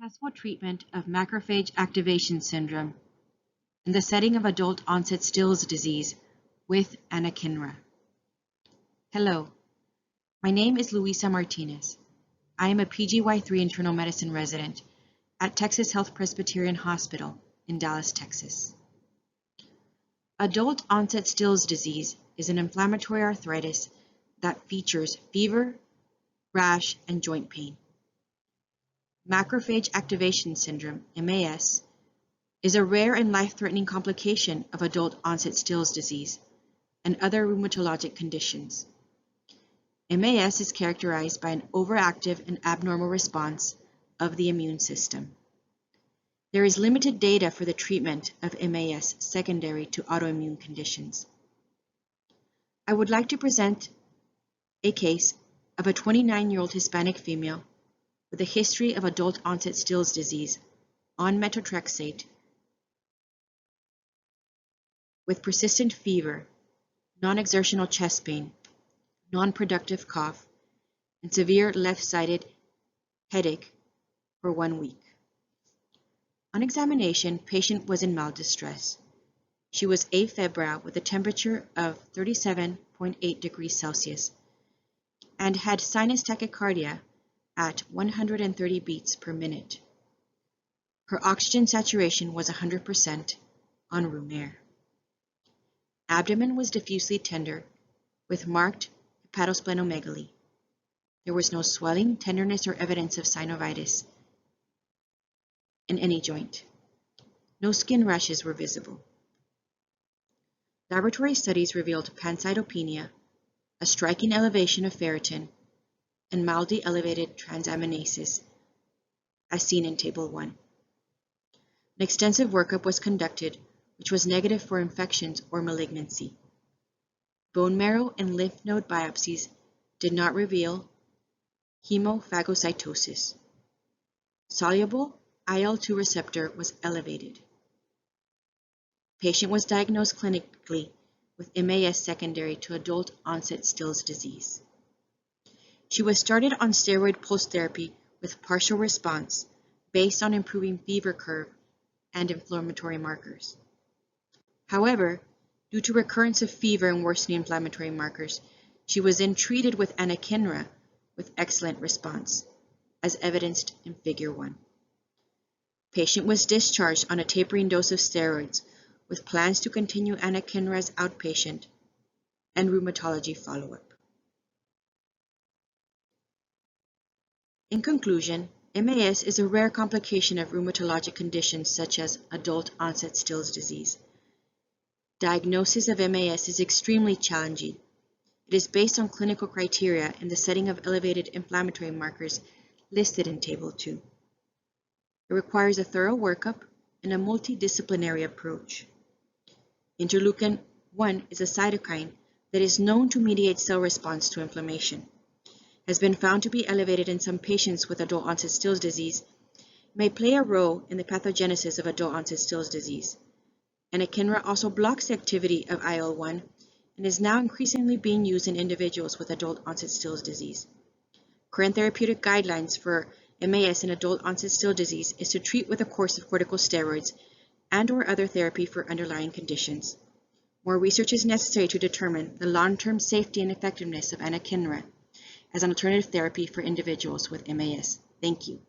Successful treatment of macrophage activation syndrome in the setting of adult-onset Still's disease with Anakinra. Hello, my name is Louizza Martinez. I am a PGY3 internal medicine resident at Texas Health Presbyterian Hospital in Dallas, Texas. Adult-onset Still's disease is an inflammatory arthritis that features fever, rash, and joint pain. Macrophage Activation Syndrome, MAS, is a rare and life-threatening complication of adult-onset Still's disease and other rheumatologic conditions. MAS is characterized by an overactive and abnormal response of the immune system. There is limited data for the treatment of MAS secondary to autoimmune conditions. I would like to present a case of a 29-year-old Hispanic female with a history of adult-onset Still's disease on methotrexate with persistent fever, non-exertional chest pain, non-productive cough, and severe left-sided headache for 1 week. On examination, patient was in mild distress. She was afebrile with a temperature of 37.8 degrees Celsius and had sinus tachycardia at 130 beats per minute. Her oxygen saturation was 100% on room air. Abdomen was diffusely tender with marked hepatosplenomegaly. There was no swelling, tenderness, or evidence of synovitis in any joint. No skin rashes were visible. Laboratory studies revealed pancytopenia, a striking elevation of ferritin, and mildly elevated transaminases, as seen in Table 1. An extensive workup was conducted, which was negative for infections or malignancy. Bone marrow and lymph node biopsies did not reveal hemophagocytosis. Soluble IL-2 receptor was elevated. Patient was diagnosed clinically with MAS secondary to adult-onset Still's disease. She was started on steroid pulse therapy with partial response based on improving fever curve and inflammatory markers. However, due to recurrence of fever and worsening inflammatory markers, she was then treated with Anakinra with excellent response, as evidenced in Figure 1. Patient was discharged on a tapering dose of steroids with plans to continue Anakinra as outpatient and rheumatology follow-up. In conclusion, MAS is a rare complication of rheumatologic conditions such as adult-onset Still's disease. Diagnosis of MAS is extremely challenging. It is based on clinical criteria in the setting of elevated inflammatory markers listed in Table 2. It requires a thorough workup and a multidisciplinary approach. Interleukin-1 is a cytokine that is known to mediate cell response to inflammation. Has been found to be elevated in some patients with adult-onset Still's disease, may play a role in the pathogenesis of adult-onset Still's disease. Anakinra also blocks the activity of IL-1 and is now increasingly being used in individuals with adult-onset Still's disease. Current therapeutic guidelines for MAS and adult-onset Still's disease is to treat with a course of corticosteroids and/or other therapy for underlying conditions. More research is necessary to determine the long-term safety and effectiveness of Anakinra as an alternative therapy for individuals with MAS. Thank you.